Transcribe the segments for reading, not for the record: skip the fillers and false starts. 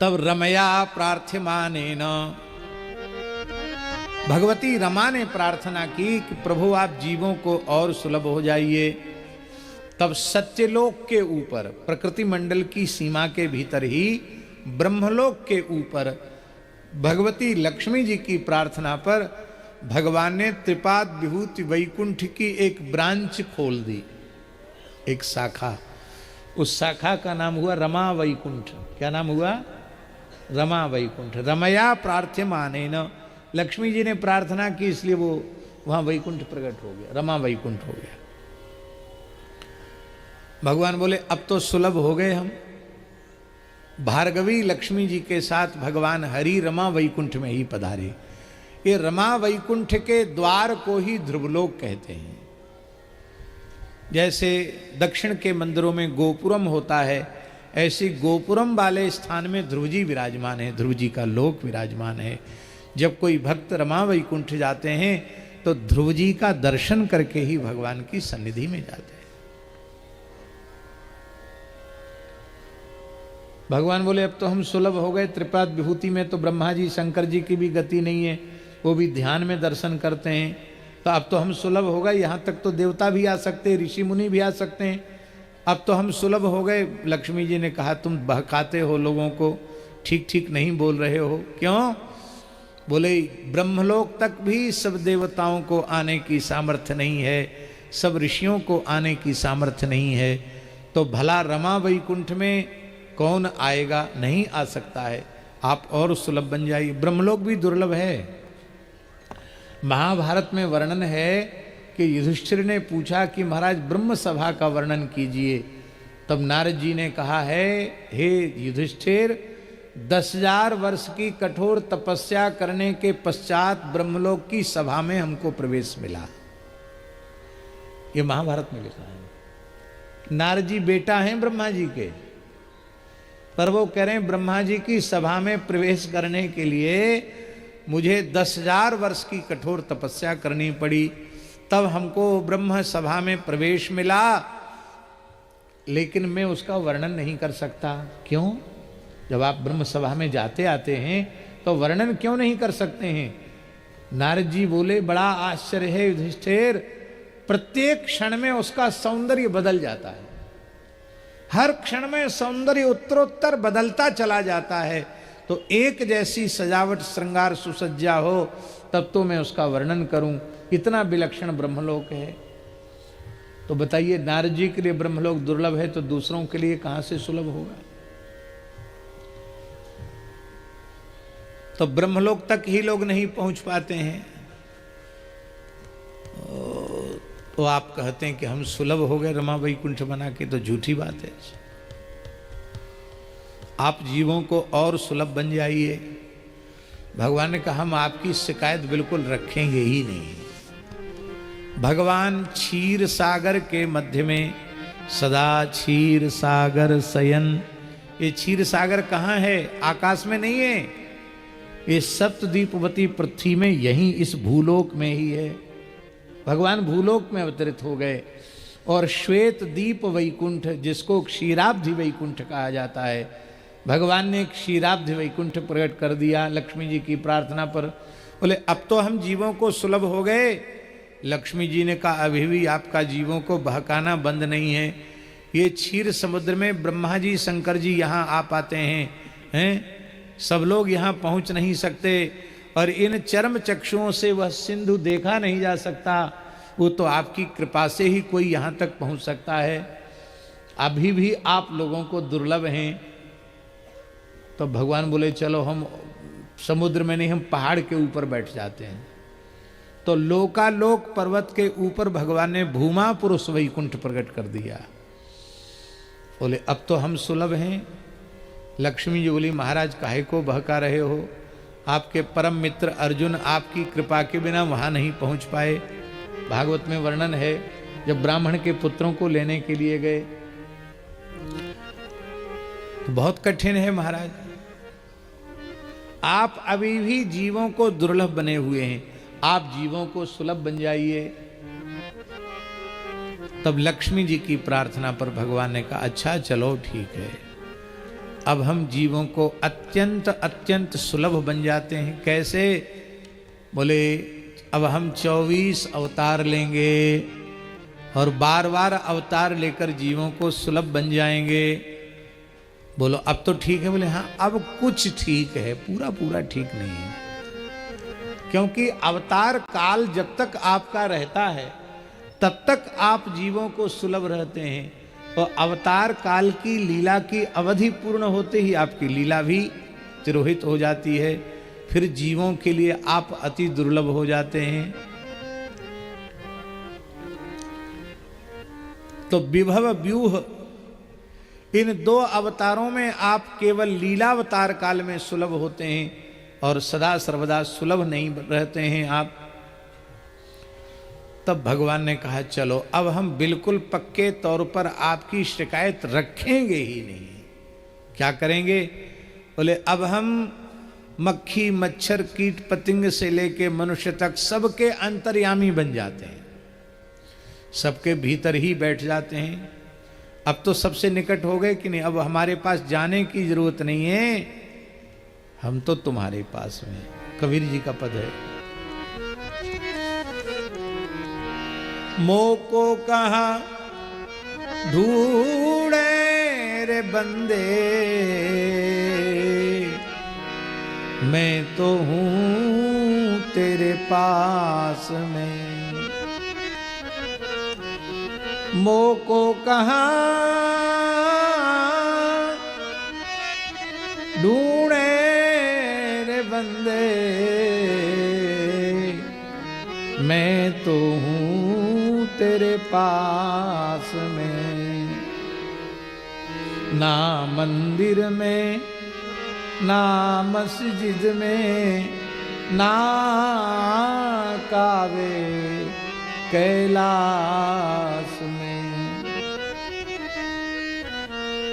तब रमया प्रार्थ्यमानेन, भगवती रमा ने प्रार्थना की कि प्रभु आप जीवों को और सुलभ हो जाइए। तब सत्यलोक के ऊपर, प्रकृति मंडल की सीमा के भीतर ही ब्रह्मलोक के ऊपर भगवती लक्ष्मी जी की प्रार्थना पर भगवान ने त्रिपाद विभूति वैकुंठ की एक ब्रांच खोल दी, एक शाखा। उस शाखा का नाम हुआ रमा वैकुंठ। क्या नाम हुआ? रमा वैकुंठ। रमया प्रार्थ्यमानेन, लक्ष्मी जी ने प्रार्थना की इसलिए वो वहां वैकुंठ प्रकट हो गया, रमा वैकुंठ हो गया। भगवान बोले अब तो सुलभ हो गए हम। भार्गवी लक्ष्मी जी के साथ भगवान हरि रमा वैकुंठ में ही पधारे। ये रमा वैकुंठ के द्वार को ही ध्रुवलोक कहते हैं। जैसे दक्षिण के मंदिरों में गोपुरम होता है, ऐसी गोपुरम वाले स्थान में ध्रुव जी विराजमान है, ध्रुव जी का लोक विराजमान है। जब कोई भक्त रमा वैकुंठ जाते हैं तो ध्रुव जी का दर्शन करके ही भगवान की सन्निधि में जाते हैं। भगवान बोले अब तो हम सुलभ हो गए। त्रिपाद विभूति में तो ब्रह्मा जी शंकर जी की भी गति नहीं है, वो भी ध्यान में दर्शन करते हैं। तो अब तो हम सुलभ हो गए, यहाँ तक तो देवता भी आ सकते हैं, ऋषि मुनि भी आ सकते हैं। अब तो हम सुलभ हो गए। लक्ष्मी जी ने कहा तुम बहकाते हो लोगों को, ठीक ठीक नहीं बोल रहे हो। क्यों? बोले ब्रह्मलोक तक भी सब देवताओं को आने की सामर्थ्य नहीं है, सब ऋषियों को आने की सामर्थ्य नहीं है, तो भला रमा वैकुंठ में कौन आएगा? नहीं आ सकता है। आप और सुलभ बन जाइए। ब्रह्मलोक भी दुर्लभ है। महाभारत में वर्णन है कि युधिष्ठिर ने पूछा कि महाराज ब्रह्म सभा का वर्णन कीजिए। तब नारद जी ने कहा है, हे युधिष्ठिर, 10,000 वर्ष की कठोर तपस्या करने के पश्चात ब्रह्मलोक की सभा में हमको प्रवेश मिला। ये महाभारत में लिखा है। नारद जी बेटा हैं ब्रह्मा जी के, पर वो कह रहे हैं ब्रह्मा जी की सभा में प्रवेश करने के लिए मुझे 10,000 वर्ष की कठोर तपस्या करनी पड़ी, तब हमको ब्रह्म सभा में प्रवेश मिला। लेकिन मैं उसका वर्णन नहीं कर सकता। क्यों? जब आप ब्रह्म सभा में जाते आते हैं तो वर्णन क्यों नहीं कर सकते हैं? नारद जी बोले बड़ा आश्चर्य है युधिष्ठिर, प्रत्येक क्षण में उसका सौंदर्य बदल जाता है। हर क्षण में सौंदर्य उत्तरोत्तर बदलता चला जाता है। तो एक जैसी सजावट, श्रृंगार, सुसज्जा हो तब तो मैं उसका वर्णन करूं। इतना विलक्षण ब्रह्मलोक है। तो बताइए, नारद जी के लिए ब्रह्मलोक दुर्लभ है तो दूसरों के लिए कहां से सुलभ होगा? तो ब्रह्मलोक तक ही लोग नहीं पहुंच पाते हैं, तो आप कहते हैं कि हम सुलभ हो गए रमा वैकुंठ बना के, तो झूठी बात है। आप जीवों को और सुलभ बन जाइए। भगवान ने कहा हम आपकी शिकायत बिल्कुल रखेंगे ही नहीं। भगवान क्षीर सागर के मध्य में सदा क्षीर सागर शयन। ये क्षीर सागर कहाँ है? आकाश में नहीं है, ये सप्तद्वीपवती पृथ्वी में, यहीं इस भूलोक में ही है। भगवान भूलोक में अवतरित हो गए। और श्वेत दीप वैकुंठ, जिसको क्षीराब्धि वैकुंठ कहा जाता है, भगवान ने क्षीराब्धि वैकुंठ प्रकट कर दिया लक्ष्मी जी की प्रार्थना पर। बोले अब तो हम जीवों को सुलभ हो गए। लक्ष्मी जी ने कहा अभी भी आपका जीवों को बहकाना बंद नहीं है। ये क्षीर समुद्र में ब्रह्मा जी शंकर जी यहाँ आ पाते हैं, सब लोग यहाँ पहुँच नहीं सकते। और इन चर्म चक्षुओं से वह सिंधु देखा नहीं जा सकता, वो तो आपकी कृपा से ही कोई यहाँ तक पहुँच सकता है। अभी भी आप लोगों को दुर्लभ हैं। तो भगवान बोले चलो हम समुद्र में नहीं, हम पहाड़ के ऊपर बैठ जाते हैं। तो लोकालोक पर्वत के ऊपर भगवान ने भूमा पुरुष वैकुंठ प्रकट कर दिया। बोले अब तो हम सुलभ हैं। लक्ष्मी जी बोली महाराज काहे को बहका रहे हो? आपके परम मित्र अर्जुन आपकी कृपा के बिना वहां नहीं पहुंच पाए। भागवत में वर्णन है, जब ब्राह्मण के पुत्रों को लेने के लिए गए तो बहुत कठिन है महाराज। आप अभी भी जीवों को दुर्लभ बने हुए हैं, आप जीवों को सुलभ बन जाइए। तब लक्ष्मी जी की प्रार्थना पर भगवान ने कहा अच्छा चलो ठीक है, अब हम जीवों को अत्यंत अत्यंत सुलभ बन जाते हैं। कैसे? बोले अब हम 24 अवतार लेंगे और बार बार अवतार लेकर जीवों को सुलभ बन जाएंगे। बोलो अब तो ठीक है? बोले हाँ अब कुछ ठीक है, पूरा पूरा ठीक नहीं है। क्योंकि अवतार काल जब तक आपका रहता है तब तक आप जीवों को सुलभ रहते हैं, और अवतार काल की लीला की अवधि पूर्ण होते ही आपकी लीला भी तिरोहित हो जाती है। फिर जीवों के लिए आप अति दुर्लभ हो जाते हैं। तो विभव व्यूह इन 2 अवतारों में आप केवल लीलावतार काल में सुलभ होते हैं और सदा सर्वदा सुलभ नहीं रहते हैं आप। तब भगवान ने कहा चलो अब हम बिल्कुल पक्के तौर पर आपकी शिकायत रखेंगे ही नहीं। क्या करेंगे? बोले अब हम मक्खी मच्छर कीट पतंग से लेके मनुष्य तक सबके अंतर्यामी बन जाते हैं, सबके भीतर ही बैठ जाते हैं। अब तो सबसे निकट हो गए कि नहीं, अब हमारे पास जाने की जरूरत नहीं है, हम तो तुम्हारे पास में। कबीर जी का पद है, मोको कहा ढूंढे रे बंदे, मैं तो हूं तेरे पास में। मोको कहा ढूंढे रे बंदे, मैं तो हूं तेरे पास में। ना मंदिर में ना मस्जिद में ना कावे कैलाश में,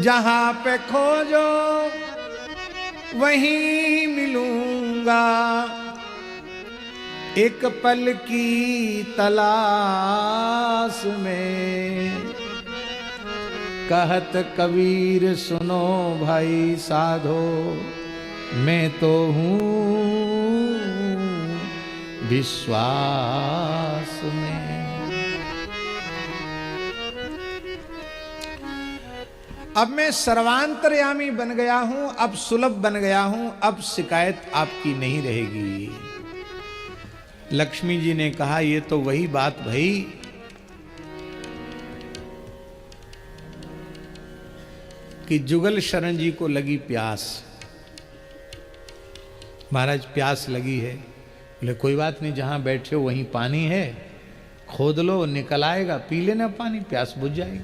जहां पे खोजो वहीं मिलूंगा, एक पल की तलाश में। कहत कबीर सुनो भाई साधो, मैं तो हूँ विश्वास में। अब मैं सर्वांतर्यामी बन गया हूं, अब सुलभ बन गया हूं, अब शिकायत आपकी नहीं रहेगी। लक्ष्मी जी ने कहा ये तो वही बात भई कि जुगल शरण जी को लगी प्यास। महाराज प्यास लगी है। बोले कोई बात नहीं, जहां बैठे हो वहीं पानी है, खोद लो निकल आएगा, पी लेना पानी, प्यास बुझ जाएगी।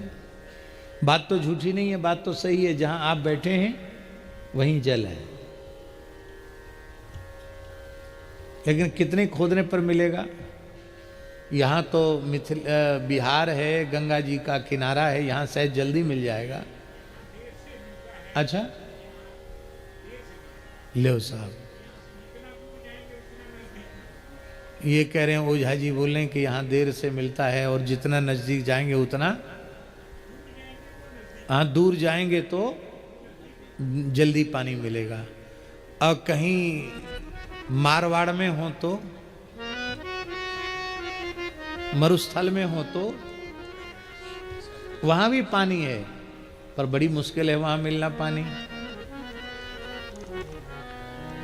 बात तो झूठी नहीं है, बात तो सही है, जहां आप बैठे हैं वहीं जल है। लेकिन कितने खोदने पर मिलेगा? यहाँ तो बिहार है, गंगा जी का किनारा है, यहाँ शायद जल्दी मिल जाएगा। अच्छा लो साहब, ये कह रहे हैं ओझा जी बोल रहे हैं कि यहाँ देर से मिलता है और जितना नजदीक जाएंगे उतना, हाँ दूर जाएंगे तो जल्दी पानी मिलेगा। और कहीं मारवाड़ में हो तो, मरुस्थल में हो तो वहां भी पानी है, पर बड़ी मुश्किल है वहां मिलना पानी।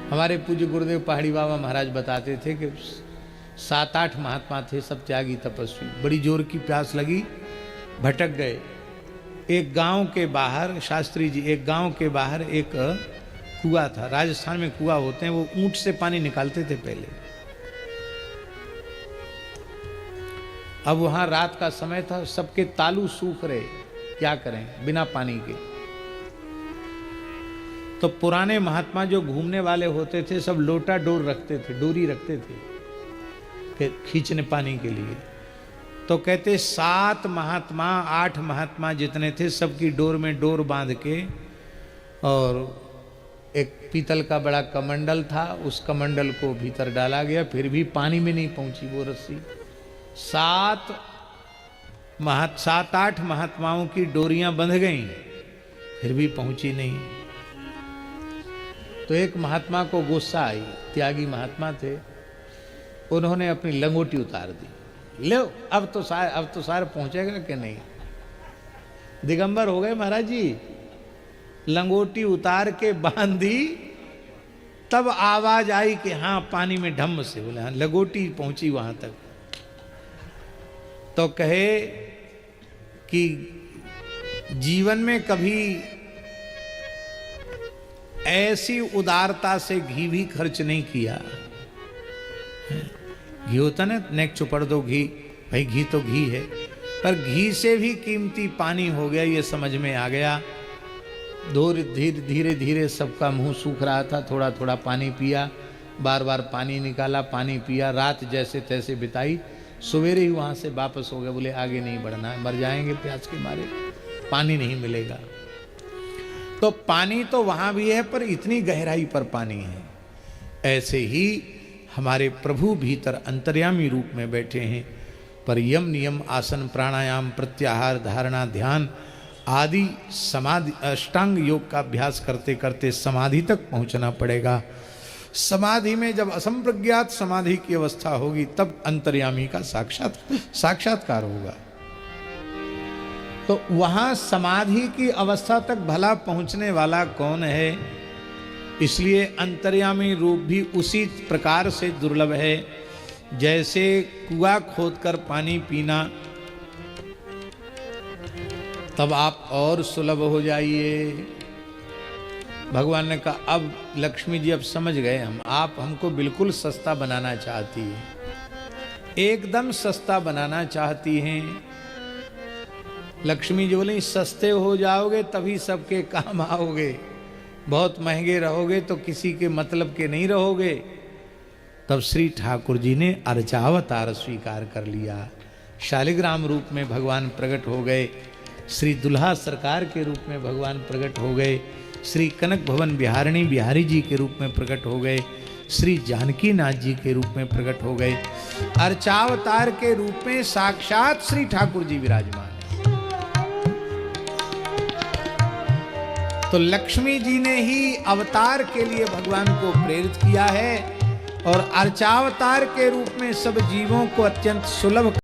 हमारे पूज्य गुरुदेव पहाड़ी बाबा महाराज बताते थे कि 7-8 महात्मा थे, सब त्यागी तपस्वी, बड़ी जोर की प्यास लगी, भटक गए। एक गांव के बाहर, शास्त्री जी, एक गांव के बाहर एक कुआं था। राजस्थान में कुआं होते हैं, वो ऊंट से पानी निकालते थे पहले। अब वहां रात का समय था, सबके तालू सूख रहे, क्या करें बिना पानी के। तो पुराने महात्मा जो घूमने वाले होते थे सब लोटा डोर रखते थे, डोरी रखते थे खींचने पानी के लिए। तो कहते 7 महात्मा 8 महात्मा जितने थे सबकी डोर में डोर बांध के, और एक पीतल का बड़ा कमंडल था, उस कमंडल को भीतर डाला गया, फिर भी पानी में नहीं पहुंची वो रस्सी। 7-8 महात्माओं की डोरियां बंध गईं, फिर भी पहुंची नहीं। तो एक महात्मा को गुस्सा आई, त्यागी महात्मा थे, उन्होंने अपनी लंगोटी उतार दी। लो अब तो सार पहुंचेगा कि नहीं। दिगंबर हो गए महाराज जी। लंगोटी उतार के बांध दी, तब आवाज आई कि हाँ पानी में ढम से। बोले हाँ, लंगोटी पहुंची वहां तक। तो कहे कि जीवन में कभी ऐसी उदारता से घी भी खर्च नहीं किया। घी होता ना, नेक चुपड़ दो घी, भाई घी तो घी है, पर घी से भी कीमती पानी हो गया, ये समझ में आ गया। धीरे धीरे सबका मुंह सूख रहा था, थोड़ा थोड़ा पानी पिया, बार बार पानी निकाला, पानी पिया, रात जैसे तैसे बिताई। सवेरे ही वहाँ से वापस हो गए। बोले आगे नहीं बढ़ना है, मर जाएंगे प्यास के मारे, पानी नहीं मिलेगा। तो पानी तो वहाँ भी है, पर इतनी गहराई पर पानी है। ऐसे ही हमारे प्रभु भीतर अंतर्यामी रूप में बैठे हैं, पर यम नियम आसन प्राणायाम प्रत्याहार धारणा ध्यान आदि समाधि अष्टांग योग का अभ्यास करते करते समाधि तक पहुंचना पड़ेगा। समाधि में जब असंप्रज्ञात समाधि की अवस्था होगी, तब अंतर्यामी का साक्षात्कार होगा। तो वहां समाधि की अवस्था तक भला पहुंचने वाला कौन है? इसलिए अंतर्यामी रूप भी उसी प्रकार से दुर्लभ है जैसे कुआं खोदकर पानी पीना। तब आप और सुलभ हो जाइए। भगवान ने कहा अब लक्ष्मी जी अब समझ गए हम, आप हमको बिल्कुल सस्ता बनाना चाहती हैं, एकदम सस्ता बनाना चाहती हैं। लक्ष्मी जी बोली सस्ते हो जाओगे तभी सबके काम आओगे, बहुत महंगे रहोगे तो किसी के मतलब के नहीं रहोगे। तब श्री ठाकुर जी ने अर्चावतार स्वीकार कर लिया। शालिग्राम रूप में भगवान प्रकट हो गए, श्री दुल्हा सरकार के रूप में भगवान प्रकट हो गए, श्री कनक भवन बिहारिणी बिहारी जी के रूप में प्रकट हो गए, श्री जानकी नाथ जी के रूप में प्रकट हो गए। अर्चावतार के रूप में साक्षात श्री ठाकुर जी विराजमान है। तो लक्ष्मी जी ने ही अवतार के लिए भगवान को प्रेरित किया है और अर्चावतार के रूप में सब जीवों को अत्यंत सुलभ